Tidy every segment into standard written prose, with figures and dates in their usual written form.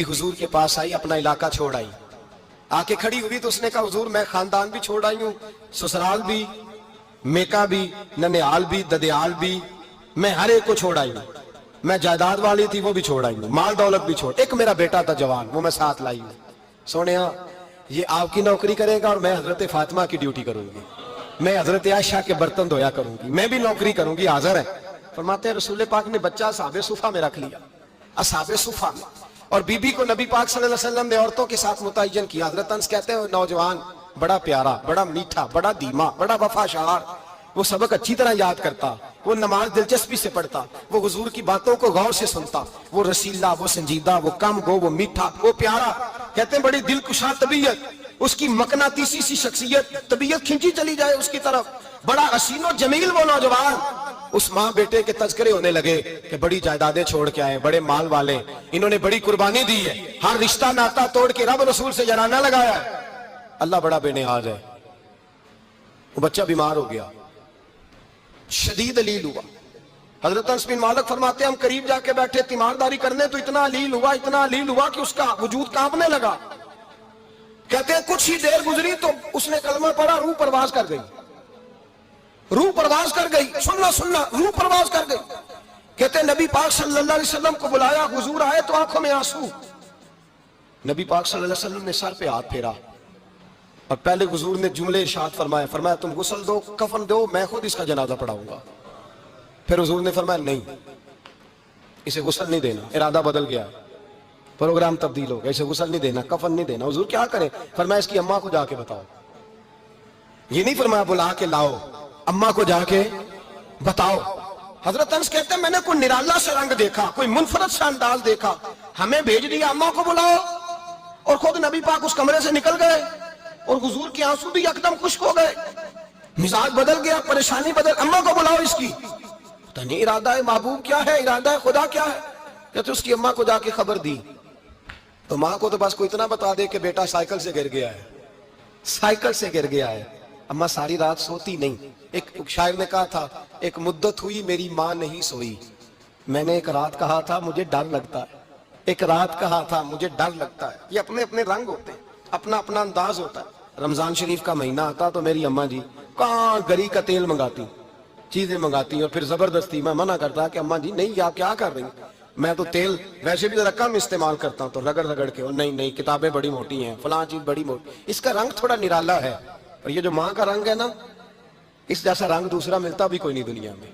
हुजूर के पास आई, अपना इलाका छोड़ आई, आके खड़ी हुई तो उसने कहा हुजूर मैं खानदान भी छोड़ आई हूँ, ससुराल भी, मेका भी, ननिहाल भी, ददियाल भी, मैं हर एक को छोड़ आई हूँ। मैं जायदाद वाली थी वो भी छोड़ आई हूँ, माल दौलत भी छोड़, एक मेरा बेटा था जवान वो मैं साथ लाई हूँ। सोने ये आपकी नौकरी करेगा और मैं हजरत फातिमा की ड्यूटी करूंगी, मैं हजरत आयशा के बर्तन धोया करूंगी, मैं भी नौकरी करूंगी। हाजिर है। फरमाते हैं रसूल पाक ने बच्चा असहाबे सुफा में रख लिया, असहाबे सुफा में, और बीबी को नबी पाक सल्लल्लाहु अलैहि वसल्लम ने औरतों के साथ मुतय्यन किया। हजरत अनस कहते हैं नौजवान बड़ा प्यारा, बड़ा मीठा, बड़ा धीमा, बड़ा वफाशार, वो सबक अच्छी तरह याद करता, वो नमाज दिलचस्पी से पढ़ता, वो हुजूर की बातों को गौर से सुनता, वो रसीला, वो संजीदा, वो कम गो, वो मीठा, वो प्यारा। कहते हैं बड़ी दिलकुशा तबीयत, उसकी मकनातीसी सी शख्सियत, तबीयत खिंची चली जाए उसकी तरफ, बड़ा हसीनो जमील वो नौजवान। उस माँ बेटे के तज़किरे होने लगे कि बड़ी जायदादें छोड़ के आए, बड़े माल वाले, इन्होंने बड़ी कुर्बानी दी है, हर रिश्ता नाता तोड़ के रब रसूल से जनाना लगाया है। अल्लाह बड़ा बेनियाज है। वो बच्चा बीमार हो गया, शदीद अलील हुआ। हजरत अनस बिन मालिक फरमाते हम करीब जाके बैठे तीमारदारी करने तो इतना अलील हुआ कि उसका वजूद कांपने लगा। कहते हैं कुछ ही देर गुजरी तो उसने कलमा पढ़ा, रूह परवाज कर गई, रूह परवाज कर गई। सुनना रूह परवाज कर गई। कहते नबी पाक सल्लल्लाहु अलैहि वसल्लम को बुलाया, हुजूर आए तो आंखों में आंसू। नबी पाक सल्लल्लाहु अलैहि वसल्लम ने सर पे हाथ फेरा और पहले हुजूर ने जुमले इरशाद फरमाया तुम गुस्ल दो, कफन दो, मैं खुद इसका जनाजा पढ़ाऊंगा। फिर हुजूर ने फरमाया नहीं, इसे गुस्ल नहीं देना, इरादा बदल गया, प्रोग्राम तब्दील हो गया, इसे गुस्ल नहीं देना, कफन नहीं देना। हुजूर क्या करें? फरमाया इसकी अम्मा को जाके बताओ। ये नहीं फरमाया बुला के लाओ, अम्मा को जाके बताओ। हजरत अनस कहते हैं मैंने कोई निराला सा रंग देखा, कोई मुनफरद सा अंदाज देखा, हमें भेज दिया अम्मा को बुलाओ, और खुद नबी पाक उस कमरे से निकल गए और हुजूर के आंसू भी एकदम खुश्क हो गए, मिजाज बदल गया, परेशानी बदल। अम्मा को बुलाओ इसकी, पता नहीं इरादा है महबूब क्या है, इरादा है खुदा क्या है। कहते उसकी अम्मा को जाके खबर दी तो माँ को तो बस कोई इतना बता दे कि बेटा साइकिल से गिर गया है, साइकिल से गिर गया है। अम्मा सारी रात सोती नहीं। एक शायर ने कहा था एक मुद्दत हुई मेरी माँ नहीं सोई, मैंने एक रात कहा था मुझे डर लगता है, एक रात कहा था मुझे डर लगता है। ये अपने अपने रंग होते हैं, अपना अपना अंदाज होता है। रमजान शरीफ का महीना आता तो मेरी अम्मा जी कहाँ गरी का तेल मंगाती, चीजें मंगाती, और फिर जबरदस्ती मैं मना करता कि अम्मा जी नहीं आप क्या कर रही, मैं तो तेल वैसे भी जरा कम इस्तेमाल करता हूँ, तो रगड़ के, और नहीं किताबें बड़ी मोटी हैं, फलां चीज बड़ी मोटी, इसका रंग थोड़ा निराला है। और ये जो माँ का रंग है ना, इस जैसा रंग दूसरा मिलता भी कोई नहीं दुनिया में।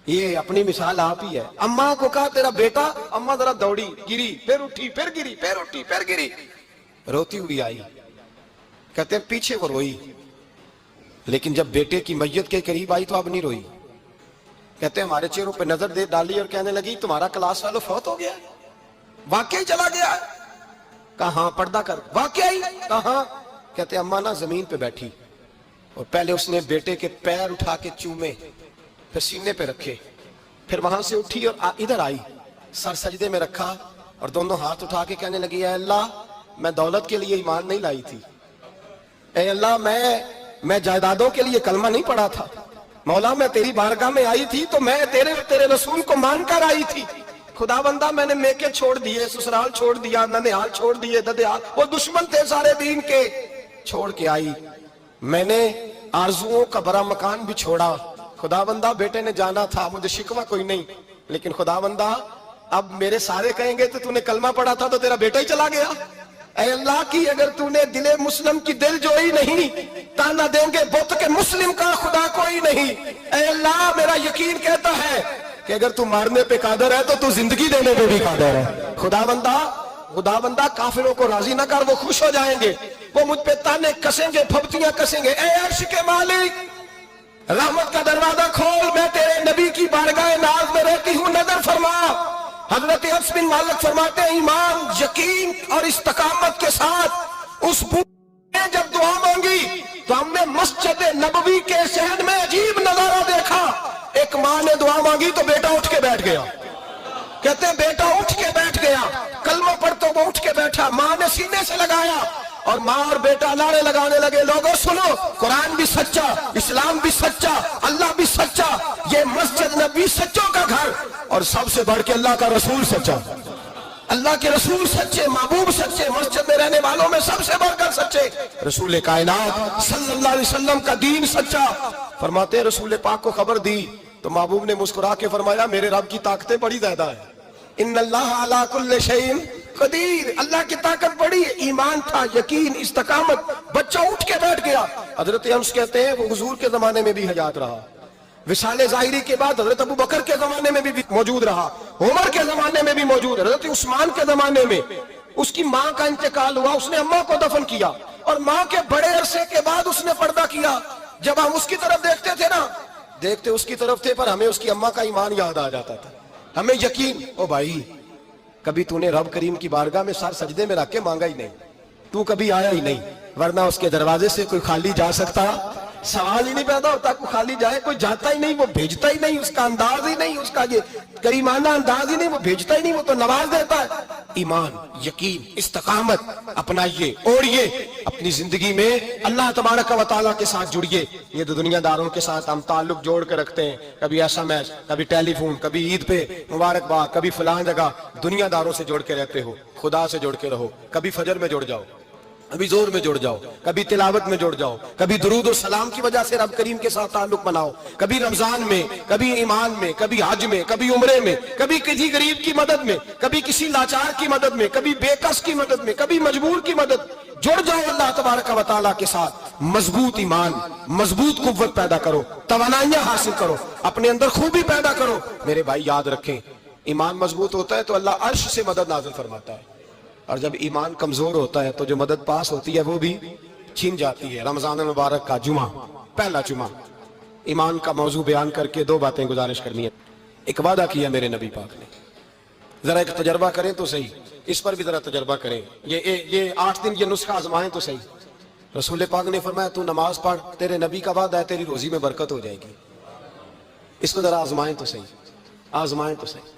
ये अपनी मिसाल आप ही है। अम्मा को कहा तेरा बेटा, अम्मा जरा दौड़ी, गिरी, फिर उठी, फिर गिरी, फिर उठी, फिर गिरी, रोती हुई आई। कहते हैं पीछे वो रोई, लेकिन जब बेटे की मैयत के करीब आई तो अब नहीं रोई। कहते हैं हमारे चेहरों पे नजर दे डाली और कहने लगी तुम्हारा क्लास वालों फौत हो गया, वाकई चला गया। कहाँ? पर्दा कर, वाकई कहाँ? कहते अम्मा ना जमीन पे बैठी और पहले उसने बेटे के पैर उठा के चूमे, फिर सीने पे रखे, फिर वहां से उठी और इधर आई, सर सजदे में रखा और दोनों हाथ उठा के कहने लगी ऐ अल्लाह मैं दौलत के लिए ईमान नहीं लाई थी, ऐ अल्लाह मैं जायदादों के लिए कलमा नहीं पढ़ा था, मौला मैं तेरी बारगाह में आई थी तो मैं तेरे रसूल को मानकर आई थी। खुदा बंदा मैंने मेके छोड़ दिए, ससुराल छोड़ दिया, ननिहाल छोड़ दिए, ददियाल, वो दुश्मन थे सारे दीन के, छोड़ के आई। मैंने आरजुओं का बड़ा मकान भी छोड़ा। खुदा बंदा बेटे ने जाना था, मुझे शिकवा कोई नहीं, लेकिन खुदा बंदा अब मेरे सारे कहेंगे तो तूने कलमा पढ़ा था तो तेरा बेटा ही चला गया। ऐ अल्लाह की अगर तूने दिले मुस्लिम की दिल जोई नहीं, ताना देंगे बुत के मुस्लिम का खुदा कोई नहीं। ऐ अल्लाह मेरा यकीन कहता है कि अगर तू मारने पे कादर है तो तू जिंदगी देने पे भी कादर है। खुदा बंदा काफिरों को राजी ना कर, वो खुश हो जाएंगे, वो मुझ पे ताने कसेंगे, फबतियां कसेंगे। ऐ अर्श के मालिक रहमत का दरवाजा खोल, मैं तेरे नबी की बारगाह नाज में रहती हूँ, नजर फरमा। हजरत अनस बिन मालिक फरमाते हैं ईमान, यकीन और इस्तकामत के साथ उस बूढ़े ने जब दुआ मांगी तो हमने मस्जिद नबवी के शहर में अजीब नजारा देखा। एक माँ ने दुआ मांगी तो बेटा उठ के बैठ गया। कहते हैं बेटा उठ के बैठ गया, कलमा पढ़ तो वो उठ के बैठा, माँ ने सीने से लगाया और माँ और बेटा नारे लगाने लगे लोगों सुनो, कुरान भी सच्चा, इस्लाम भी सच्चा, अल्लाह भी सच्चा, ये मस्जिद नबी सच्चों का घर और सबसे बढ़ के अल्लाह का रसूल सच्चा। اللہ کے رسول سچے، محبوب سچے، مسجد میں رہنے والوں میں سب سے بڑھ کر سچے، رسول کائنات صلی اللہ علیہ وسلم کا دین سچا۔ فرماتے ہیں رسول پاک کو خبر دی تو محبوب نے مسکرا کے فرمایا میرے رب کی طاقتیں بڑی زیادہ ہیں، ان اللہ علی کل شیء قدیر، اللہ کی طاقت بڑی ہے۔ ایمان تھا، یقین، استقامت، بچہ اٹھ کے بیٹھ گیا۔ حضرت انس کہتے ہیں وہ حضور کے زمانے میں بھی حیات رہا، وصال ظاہری کے بعد حضرت ابو بکر کے زمانے میں بھی موجود رہا، عمر کے زمانے میں بھی موجود، حضرت عثمان کے زمانے میں اس کی ماں کا انتقال ہوا، اس نے اماں کو دفن کیا، اور ماں کے بڑے عرصے کے بعد اس نے پردہ کیا۔ جب ہم اس کی طرف دیکھتے تھے نا، دیکھتے اس کی طرف تھے، پر ہمیں اس کی اماں کا ایمان یاد آ جاتا تھا، ہمیں یقین۔ او بھائی، کبھی تو نے رب کریم کی بارگاہ میں سر سجدے میں رکھ کے مانگا ہی نہیں، تو کبھی آیا ہی نہیں، ورنہ اس کے دروازے سے کوئی خالی جا سکتا؟ سوال ہی نہیں پیدا ہوتا کوئی خالی جائے، کوئی جاتا ہی نہیں، وہ بھیجتا ہی نہیں، اس کا انداز ہی نہیں، اس کا یہ کریمانہ انداز ہی نہیں، وہ بھیجتا ہی نہیں، وہ تو نواز دیتا ہے۔ ایمان، یقین، استقامت اپنائیے، اوڑھیے اپنی زندگی میں، اللہ تبارک و تعالیٰ کے ساتھ جڑیے۔ یہ تو دنیا داروں کے ساتھ ہم تعلق جوڑ کے رکھتے ہیں، کبھی SMS، کبھی ٹیلی فون، کبھی عید پہ مبارکباد، کبھی فلاں جگہ، دنیا داروں سے جوڑ کے رہتے ہو، خدا سے جوڑ کے رہو۔ کبھی فجر میں جڑ جاؤ، کبھی زور میں جڑ جاؤ، کبھی تلاوت میں جڑ جاؤ، کبھی درود و سلام کی وجہ سے رب کریم کے ساتھ تعلق بناؤ، کبھی رمضان میں، کبھی ایمان میں، کبھی حج میں، کبھی عمرے میں، کبھی کسی غریب کی مدد میں، کبھی کسی لاچار کی مدد میں، کبھی بے کس کی مدد میں، کبھی مجبور کی مدد۔ جڑ جاؤ اللہ تبارک و تعالیٰ کے ساتھ، مضبوط ایمان، مضبوط قوت پیدا کرو، توانائیاں حاصل کرو، اپنے اندر خوبی پیدا کرو۔ میرے بھائی یاد رکھیں، ایمان مضبوط ہوتا ہے تو اللہ عرش سے مدد نازل فرماتا ہے، اور جب ایمان کمزور ہوتا ہے تو جو مدد پاس ہوتی ہے وہ بھی چھین جاتی ہے۔ رمضان المبارک کا جمعہ، پہلا جمعہ، ایمان کا موضوع بیان کر کے دو باتیں گزارش کرنی ہے۔ ایک وعدہ کیا میرے نبی پاک نے، ذرا ایک تجربہ کریں تو صحیح، اس پر بھی ذرا تجربہ کریں، یہ 8 دن یہ نسخہ آزمائیں تو صحیح۔ رسول پاک نے فرمایا تو نماز پڑھ، تیرے نبی کا وعدہ ہے تیری روزی میں برکت ہو جائے گی، اس کو ذرا آزمائیں تو صحیح، آزمائیں تو صحیح۔